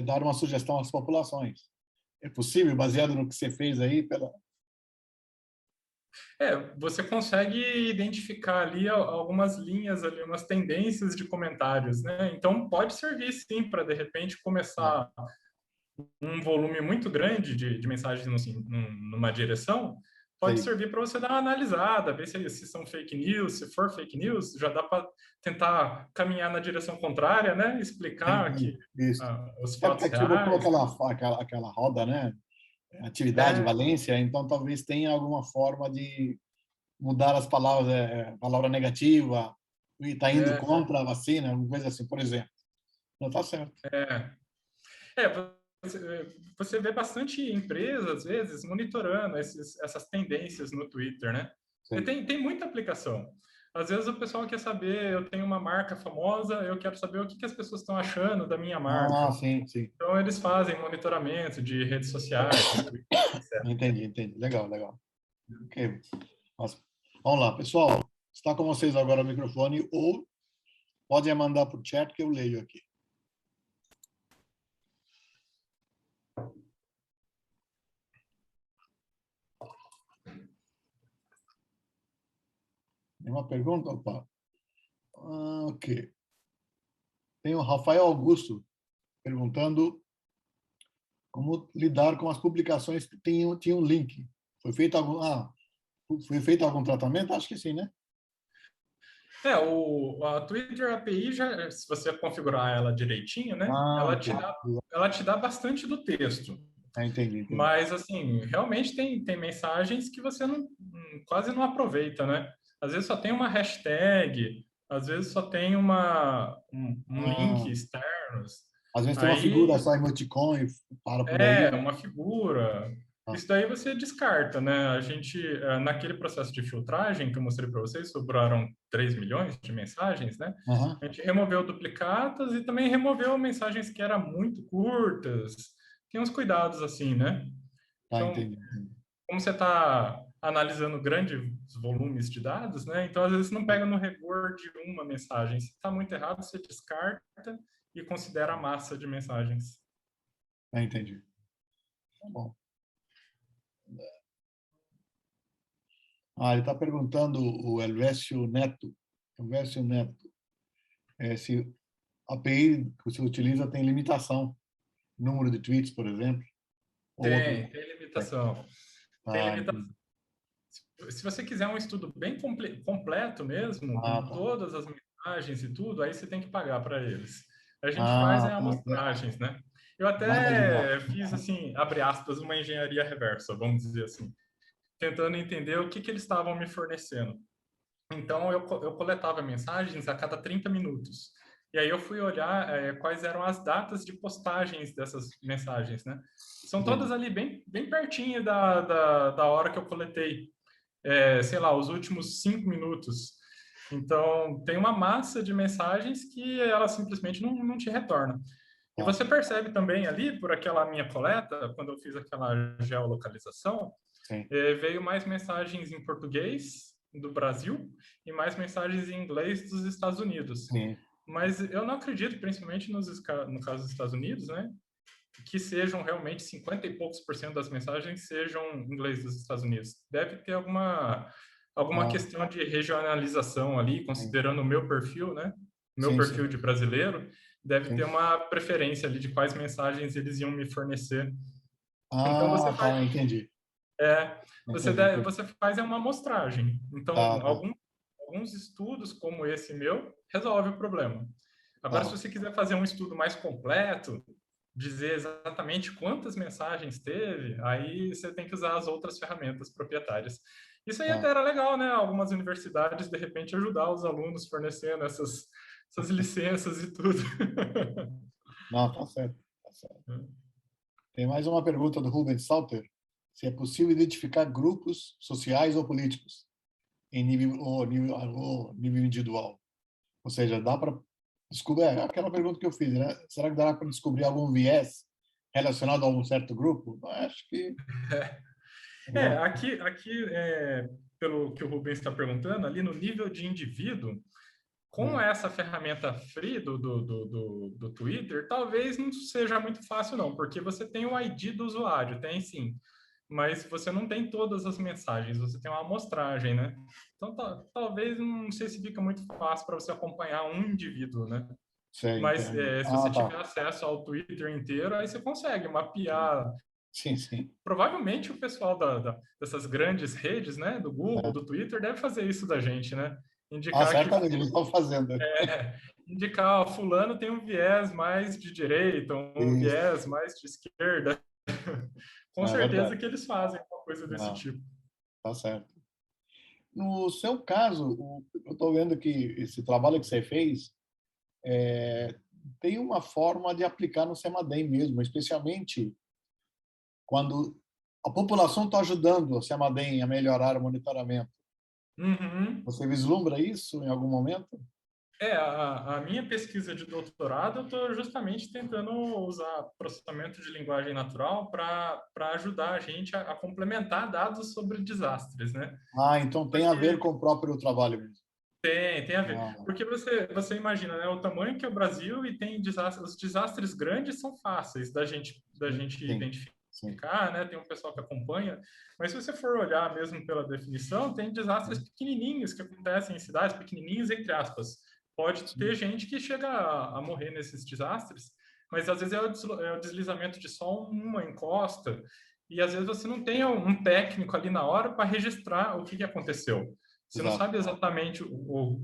dar uma sugestão às populações. É possível, baseado no que você fez aí? Você consegue identificar ali algumas linhas, ali, umas tendências de comentários, né? Então, pode servir, sim, para, de repente, começar um volume muito grande de mensagens assim, numa direção, pode Sei. servir para você dar uma analisada, ver se são fake news, se for fake news, já dá para tentar caminhar na direção contrária, né? Explicar que Isso. os É porque fatos aquilo toda reais. aquela roda, né? Atividade, É, valência, então talvez tenha alguma forma de mudar as palavras, palavra negativa, e está indo é, contra a vacina, alguma coisa assim, por exemplo. Não está certo. é. É, você vê bastante empresas, às vezes, monitorando essas tendências no Twitter, né? E Sei. tem muita aplicação. Às vezes o pessoal quer saber, eu tenho uma marca famosa, eu quero saber o que as pessoas estão achando da minha Ah, marca. sim, sim. Então eles fazem monitoramento de redes sociais, de Twitter, etc. Entendi, entendi. Legal, legal. Ok. Mas, vamos lá, pessoal. Está com vocês agora o microfone ou podem mandar por chat que eu leio aqui. Tem uma pergunta? Opa. Ok. Tem o Rafael Augusto perguntando como lidar com as publicações que tinham link. Foi feito algum tratamento? Acho que sim, né? A Twitter API, se você configurar ela direitinho, né? Ah, ok. Ela te dá bastante do texto. Entendi, entendi. Mas, assim, realmente tem mensagens que você quase não aproveita, né? Às vezes só tem uma hashtag, às vezes só tem um link Ah, externo. às vezes tem uma figura Aí só emoticon e para por aí. uma figura. Ah, Isso daí você descarta, né? A gente, naquele processo de filtragem que eu mostrei para vocês, sobraram 3 milhões de mensagens, né? aham. A gente removeu duplicatas e também removeu mensagens que eram muito curtas. Tem uns cuidados assim, né? Tá, Então, entendi, entendi. como você está analisando grandes volumes de dados, né? Então, às vezes, não pega no rigor de uma mensagem. Se está muito errado, você descarta e considera a massa de mensagens. Tá, entendi. Tá bom. Ele está perguntando o Elvésio Neto. Elvésio Neto, se a API que você utiliza tem limitação, número de tweets, por exemplo, ou outro. Tem Tem. limitação. Tem Tá, limitação. entendi. Se você quiser um estudo bem completo mesmo, com Tá. todas as mensagens e tudo, aí você tem que pagar para eles. A gente faz Tá, amostragens, né? Eu nada demais. até fiz, assim, abre aspas, uma engenharia reversa, vamos dizer assim, tentando entender o que eles estavam me fornecendo. Então, eu coletava mensagens a cada 30 minutos. E aí eu fui olhar quais eram as datas de postagens dessas mensagens, né? São Entendi. todas ali bem pertinho da hora que eu coletei. Sei lá, os últimos 5 minutos. Então, tem uma massa de mensagens que ela simplesmente não te retorna. E Tá, você percebe também ali, por aquela minha coleta, quando eu fiz aquela geolocalização, sim. veio mais mensagens em português do Brasil e mais mensagens em inglês dos Estados Unidos. Sim. Mas eu não acredito, principalmente no caso dos Estados Unidos, né, que sejam realmente 50 e poucos por cento das mensagens sejam em inglês dos Estados Unidos. Deve ter alguma Ah, questão de regionalização ali, sim. considerando o meu perfil, né, meu Sim, perfil sim. de brasileiro, deve ter Sim. uma preferência ali de quais mensagens eles iam me fornecer. Então você Ah, faz tá, entendi. é, Entendi, entendi. você faz uma amostragem. Tá, Então, tá, alguns estudos, como esse meu, resolve o problema. Agora, se tá. você quiser fazer um estudo mais completo, dizer exatamente quantas mensagens teve, aí você tem que usar as outras ferramentas proprietárias. Isso aí até Tá. era legal, né? Algumas universidades, de repente, ajudar os alunos fornecendo essas licenças e tudo. Não, tá certo. Tá certo. Tem mais uma pergunta do Rubens Salter. Se é possível identificar grupos sociais ou políticos em nível individual. Ou seja, dá para descobrir, aquela pergunta que eu fiz, né? Será que dá para descobrir algum viés relacionado a um certo grupo? Acho que não. Pelo que o Rubens está perguntando, ali no nível de indivíduo, com É. essa ferramenta free do Twitter, talvez não seja muito fácil, não, porque você tem o ID do usuário, tem sim. mas você não tem todas as mensagens, você tem uma amostragem, né? Então, talvez, não sei se fica muito fácil para você acompanhar um indivíduo, né? Sei, Mas entendo. se Ah, você tá. tiver acesso ao Twitter inteiro, aí você consegue mapear. Sim, sim. Provavelmente o pessoal dessas grandes redes, né, do Google, É. do Twitter, deve fazer isso da gente, né? Ah, Indicar que certamente, eles estão fazendo. indicar, ó, fulano tem um viés mais de direita, um Isso, viés mais de esquerda. Com é certeza verdade. que eles fazem uma coisa desse Ah, tipo. tá certo. No seu caso, eu estou vendo que esse trabalho que você fez tem uma forma de aplicar no CEMADEM mesmo, especialmente quando a população está ajudando o CEMADEM a melhorar o monitoramento. Uhum. Você vislumbra isso em algum momento? A minha pesquisa de doutorado, eu estou justamente tentando usar processamento de linguagem natural para ajudar a gente a complementar dados sobre desastres, né? Ah, então tem a ver Porque com o próprio trabalho mesmo. tem a ver. Ah, Porque você imagina, né, o tamanho que é o Brasil e tem desastres, os desastres grandes são fáceis da sim, gente sim, sim. identificar, né? Tem um pessoal que acompanha, mas se você for olhar mesmo pela definição, tem desastres pequenininhos que acontecem em cidades pequenininhos entre aspas. Pode ter Sim. gente que chega a morrer nesses desastres, mas às vezes é o deslizamento de só uma encosta e às vezes você não tem um técnico ali na hora para registrar o que aconteceu. Você não Exato. sabe exatamente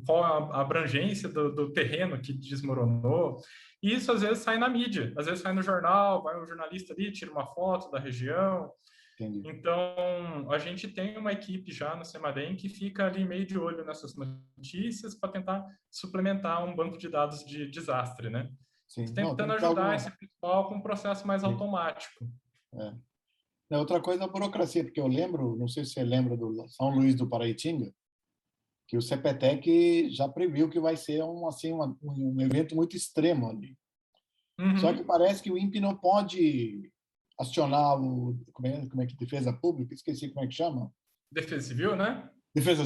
qual a abrangência do terreno que desmoronou. E isso às vezes sai na mídia, às vezes sai no jornal, vai um jornalista ali, tira uma foto da região. Entendi. Então, a gente tem uma equipe já no Semadem que fica ali meio de olho nessas notícias para tentar suplementar um banco de dados de desastre, né? Sim. Não, tem Tentando que ter ajudar alguma. esse pessoal com um processo mais Sim. automático. É. Outra coisa é a burocracia, porque eu lembro, não sei se você lembra do São Luís do Paraitinga, que o CPTEC já previu que vai ser um evento muito extremo ali. Só que Uhum. parece que o INPE não pode acionar como é que Defesa Pública, esqueci como é que chama. Defesa Civil, né? Defesa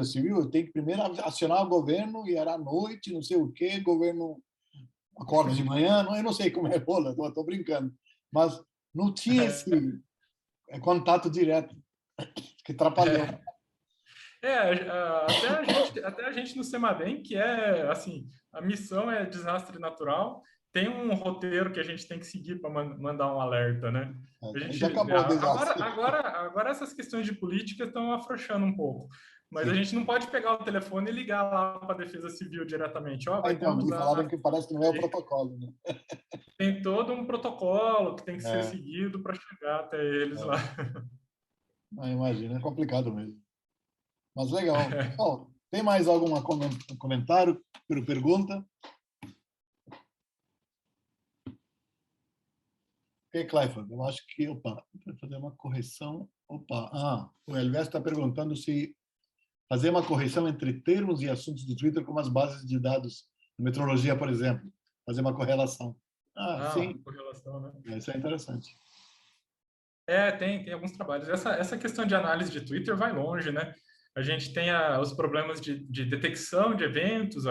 Civil tem que primeiro acionar o governo e era à noite, não sei o quê, o governo acorda de manhã, não, eu não sei como é rola, estou brincando. Mas não tinha esse contato direto, que atrapalhou. Até a gente no Semadem, que é assim, a missão é desastre natural, tem um roteiro que a gente tem que seguir para mandar um alerta, né? A Já gente acabou o desastre. agora essas questões de política estão afrouxando um pouco, mas a Sim. gente não pode pegar o telefone e ligar lá para a Defesa Civil diretamente, ó, Ah, vai ter um então, me falaram desastre. que parece que não é o protocolo, né? Tem todo um protocolo que tem que ser É, seguido para chegar até eles lá. é. Ah, imagina, é complicado mesmo. Mas legal. Pessoal, tem mais algum comentário, pergunta? Ok, Clifford, eu acho que, opa, vou fazer uma correção. Opa, o Elvésio está perguntando se fazer uma correção entre termos e assuntos do Twitter como as bases de dados de metrologia, por exemplo. Fazer uma correlação. Ah, Ah, sim, correlação, né? isso é interessante. Tem alguns trabalhos. Essa questão de análise de Twitter vai longe, né? A gente tem os problemas de detecção de eventos,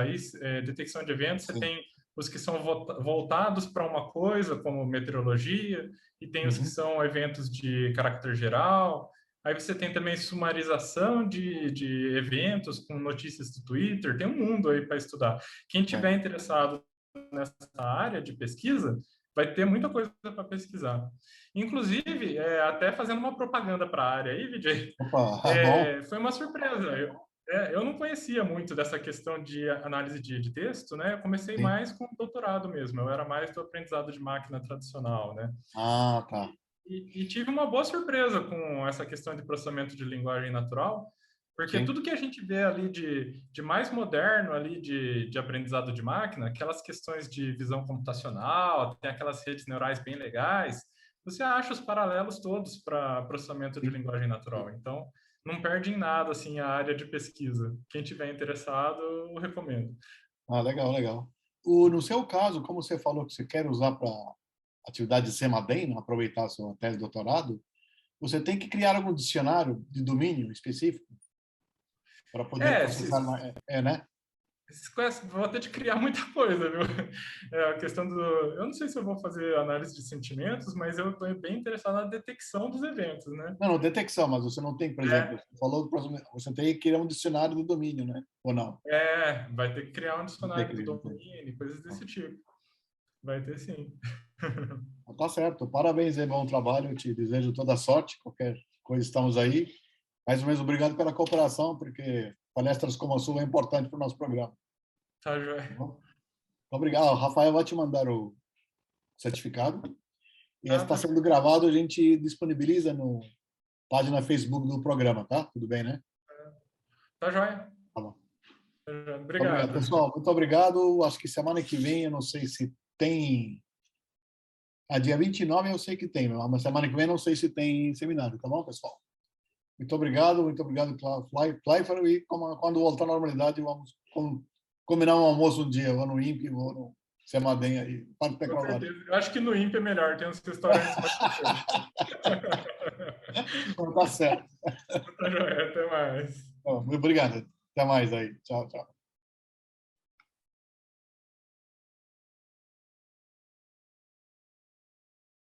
detecção de eventos, você Sim. tem os que são voltados para uma coisa, como meteorologia, e tem os que Uhum. são eventos de caráter geral. Aí você tem também sumarização de eventos com notícias do Twitter, tem um mundo aí para estudar. Quem É. tiver interessado nessa área de pesquisa, vai ter muita coisa para pesquisar. Inclusive, até fazendo uma propaganda para a área aí, Vijay, Opa, bom. foi uma surpresa. Eu não conhecia muito dessa questão de análise de texto, né? Eu comecei Sim. mais com o doutorado mesmo, eu era mais do aprendizado de máquina tradicional, né? Ah, tá. E tive uma boa surpresa com essa questão de processamento de linguagem natural, porque Sim. tudo que a gente vê ali de mais moderno ali de aprendizado de máquina, aquelas questões de visão computacional, tem aquelas redes neurais bem legais, você acha os paralelos todos para processamento de Sim. linguagem natural. Então, não perde em nada assim a área de pesquisa. Quem tiver interessado, eu recomendo. Ah, legal, legal. No seu caso, como você falou que você quer usar para atividade de SEMADEM, né, aproveitar a sua tese de doutorado, você tem que criar algum dicionário de domínio específico para poder É, processar, né? Vou ter de criar muita coisa, viu? É, a questão do... Eu não sei se eu vou fazer análise de sentimentos, mas eu estou bem interessado na detecção dos eventos, né? Não, não, detecção, mas você não tem, por exemplo, É, você falou, você tem que criar um dicionário do domínio, né? Ou não? vai ter que criar um Não tem dicionário que do não tem. domínio, coisas desse tipo. Vai ter sim. Tá certo. Parabéns aí, bom trabalho. Eu te desejo toda sorte. Qualquer coisa, estamos aí. Mais uma vez, obrigado pela cooperação, porque palestras como a sua é importante para o nosso programa. Tá, Tá joia. bom? Obrigado. O Rafael vai te mandar o certificado. E essa Ah, está tá, sendo gravado, a gente disponibiliza no página Facebook do programa, tá? Tudo bem, né? tá joia. Tá bom. Tá joia. Obrigado, Obrigado. pessoal. Muito obrigado. Acho que semana que vem, eu não sei se tem. A dia 29 eu sei que tem, mas semana que vem não sei se tem seminário, tá bom, pessoal? Muito obrigado, Clayfer. E quando voltar à normalidade, vamos combinar um almoço um dia. Vou no INPE, vou no Semadem aí, Parque Com Tecnológico. certeza. Eu acho que no INPE é melhor, tem uns restaurantes mais gostosos. Então, tá certo. Tá joia, até mais. Obrigado. Até mais aí. Tchau, tchau.